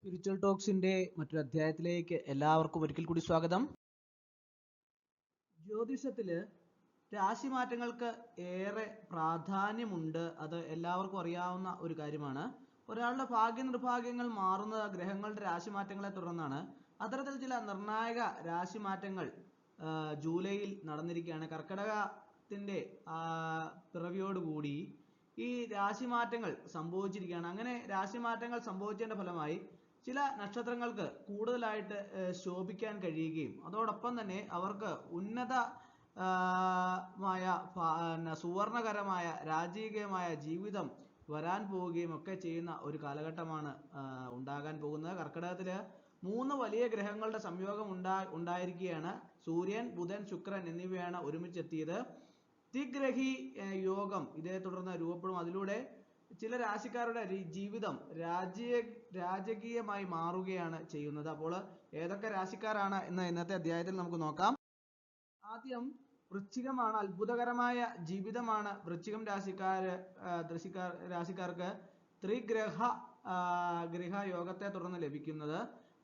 Spiritual ടോക്സിന്റെ മറ്റൊരു അധ്യായത്തിലേക്ക് എല്ലാവർക്കും ഒരിക്കൽ കൂടി സ്വാഗതം. ജ്യോതിഷത്തില് രാശിമാറ്റങ്ങൾക്ക് ഏറെ പ്രാധാന്യമുണ്ട്. അത് എല്ലാവർക്കും അറിയാവുന്ന ഒരു കാര്യമാണ്. ഒരാളുടെ ഭാഗ്യ നിർഭാഗ്യങ്ങൾ മാറുന്നത് ഗ്രഹങ്ങളുടെ രാശിമാറ്റങ്ങളെ തുടർന്നാണ്. അത്തരത്തിൽ ചില നിർണായക രാശിമാറ്റങ്ങൾ ജൂലൈയിൽ നടന്നിരിക്കുകയാണ്. കർക്കിടകത്തിന്റെ പിറവിയോടുകൂടി ഈ രാശിമാറ്റങ്ങൾ സംഭവിച്ചിരിക്കുകയാണ്. അങ്ങനെ രാശിമാറ്റങ്ങൾ സംഭവിച്ചതിന്റെ ഫലമായി ചില നക്ഷത്രങ്ങൾക്ക് കൂടുതലായിട്ട് ശോഭിക്കാൻ കഴിയുകയും അതോടൊപ്പം തന്നെ അവർക്ക് സുവർണകരമായ രാജകീയമായ ജീവിതം വരാൻ പോവുകയും ഒക്കെ ചെയ്യുന്ന ഒരു കാലഘട്ടമാണ് ഉണ്ടാകാൻ പോകുന്നത്. കർക്കിടകത്തില് 3 വലിയ ഗ്രഹങ്ങളുടെ സംയോഗം ഉണ്ടായിരിക്കുകയാണ്. സൂര്യൻ, ബുധൻ, ശുക്രൻ എന്നിവയാണ് ഒരുമിച്ചെത്തിയത്. ദ്വിഗ്രഹി യോഗം ഇതേ തുടർന്ന് രൂപപ്പെടും. അതിലൂടെ ചില രാശിക്കാരുടെ ജീവിതം രാജകീയമായി മാറുകയാണ് ചെയ്യുന്നത്. അപ്പോൾ ഏതൊക്കെ രാശിക്കാരാണ് എന്ന് ഇന്നത്തെ അധ്യായത്തിൽ നമുക്ക് നോക്കാം. ആദ്യം വൃശ്ചികമാണ്. അത്ഭുതകരമായ ജീവിതമാണ് വൃശ്ചികം രാശിക്കാർക്ക് ത്രിഗ്രഹ യോഗത്തെ തുടർന്ന് ലഭിക്കുന്നത്.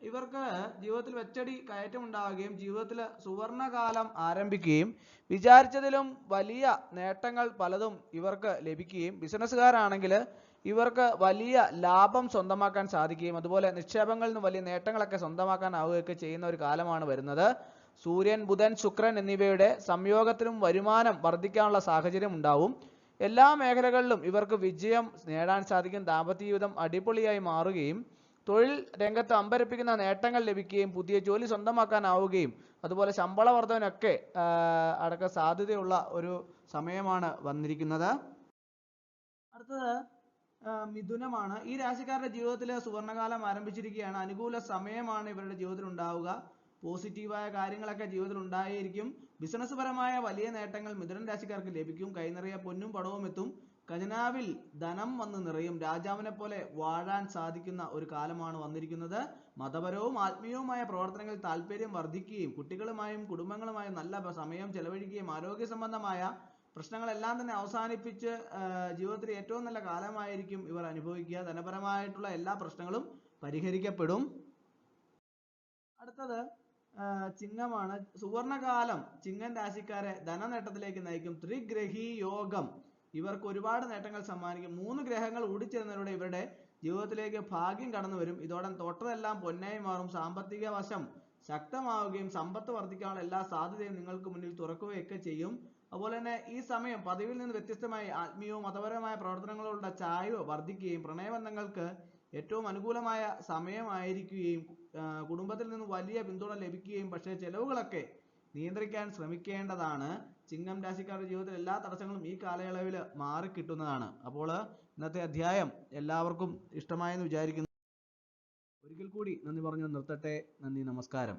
ഇവർക്ക് ജീവിതത്തിൽ വെച്ചടി കയറ്റം ഉണ്ടാവുകയും ജീവിതത്തിൽ സുവർണകാലം ആരംഭിക്കുകയും വിചാരിച്ചതിലും വലിയ നേട്ടങ്ങൾ പലതും ഇവർക്ക് ലഭിക്കുകയും ബിസിനസ്സുകാരാണെങ്കിൽ ഇവർക്ക് വലിയ ലാഭം സ്വന്തമാക്കാൻ സാധിക്കുകയും അതുപോലെ നിക്ഷേപങ്ങളിൽ നിന്ന് വലിയ നേട്ടങ്ങളൊക്കെ സ്വന്തമാക്കാനാവുകയൊക്കെ ചെയ്യുന്ന ഒരു കാലമാണ് വരുന്നത്. സൂര്യൻ, ബുധൻ, ശുക്രൻ എന്നിവയുടെ സംയോഗത്തിലും വരുമാനം വർദ്ധിക്കാനുള്ള സാഹചര്യം ഉണ്ടാവും. എല്ലാ മേഖലകളിലും ഇവർക്ക് വിജയം നേടാൻ സാധിക്കും. ദാമ്പത്യ ജീവിതം അടിപൊളിയായി മാറുകയും തൊഴിൽ രംഗത്ത് അമ്പരപ്പിക്കുന്ന നേട്ടങ്ങൾ ലഭിക്കുകയും പുതിയ ജോലി സ്വന്തമാക്കാനാവുകയും അതുപോലെ ശമ്പള വർധനയൊക്കെ അടക്കം സാധ്യതയുള്ള ഒരു സമയമാണ് വന്നിരിക്കുന്നത്. അടുത്തത് മിഥുനമാണ്. ഈ രാശിക്കാരുടെ ജീവിതത്തിൽ സുവർണകാലം ആരംഭിച്ചിരിക്കുകയാണ്. അനുകൂല സമയമാണ് ഇവരുടെ ജീവിതത്തിൽ ഉണ്ടാവുക. പോസിറ്റീവായ കാര്യങ്ങളൊക്കെ ജീവിതത്തിൽ ഉണ്ടായിരിക്കും. ബിസിനസ് പരമായ വലിയ നേട്ടങ്ങൾ മിഥുനൻ രാശിക്കാർക്ക് ലഭിക്കും. കൈനിറയെ പൊന്നും പണവും എത്തും. ഖജനാവിൽ ധനം വന്ന് നിറയും. രാജാവിനെ പോലെ വാഴാൻ സാധിക്കുന്ന ഒരു കാലമാണ് വന്നിരിക്കുന്നത്. മതപരവും ആത്മീയവുമായ പ്രവർത്തനങ്ങളിൽ താല്പര്യം വർദ്ധിക്കുകയും കുട്ടികളുമായും കുടുംബങ്ങളുമായും നല്ല സമയം ചെലവഴിക്കുകയും ആരോഗ്യ സംബന്ധമായ പ്രശ്നങ്ങളെല്ലാം തന്നെ അവസാനിപ്പിച്ച് ജീവിതത്തിൽ ഏറ്റവും നല്ല കാലമായിരിക്കും ഇവർ അനുഭവിക്കുക. ധനപരമായിട്ടുള്ള എല്ലാ പ്രശ്നങ്ങളും പരിഹരിക്കപ്പെടും. അടുത്തത് ചിങ്ങമാണ്. സുവർണകാലം ചിങ്ങൻ രാശിക്കാരെ ധനനേട്ടത്തിലേക്ക് നയിക്കും. ത്രിഗ്രഹി യോഗം ഇവർക്ക് ഒരുപാട് നേട്ടങ്ങൾ സമ്മാനിക്കും. 3 ഗ്രഹങ്ങൾ കൂടിച്ചേർന്നതിലൂടെ ഇവരുടെ ജീവിതത്തിലേക്ക് ഭാഗ്യം കടന്നു വരും. ഇതോടെ തൊട്ടതെല്ലാം പൊന്നായി മാറും. സാമ്പത്തിക വശം ശക്തമാവുകയും സമ്പത്ത് വർദ്ധിക്കാനുള്ള എല്ലാ സാധ്യതയും നിങ്ങൾക്ക് മുന്നിൽ തുറക്കുകയൊക്കെ ചെയ്യും. അതുപോലെ തന്നെ ഈ സമയം പതിവിൽ നിന്ന് വ്യത്യസ്തമായി ആത്മീയവും മതപരമായ പ്രവർത്തനങ്ങളോടുള്ള ചായ്വ് വർദ്ധിക്കുകയും പ്രണയബന്ധങ്ങൾക്ക് ഏറ്റവും അനുകൂലമായ സമയമായിരിക്കുകയും കുടുംബത്തിൽ നിന്ന് വലിയ പിന്തുണ ലഭിക്കുകയും പക്ഷേ ചെലവുകളൊക്കെ നിയന്ത്രിക്കാൻ ശ്രമിക്കേണ്ടതാണ്. ചിങ്ങം രാശിക്കാരുടെ ജീവിതത്തിൽ എല്ലാ തടസ്സങ്ങളും ഈ കാലയളവിൽ മാറിക്കിട്ടുന്നതാണ്. അപ്പോൾ ഇന്നത്തെ അധ്യായം എല്ലാവർക്കും ഇഷ്ടമായെന്ന് വിചാരിക്കുന്നു. ഒരിക്കൽ കൂടി നന്ദി പറഞ്ഞു നിർത്തട്ടെ. നന്ദി, നമസ്കാരം.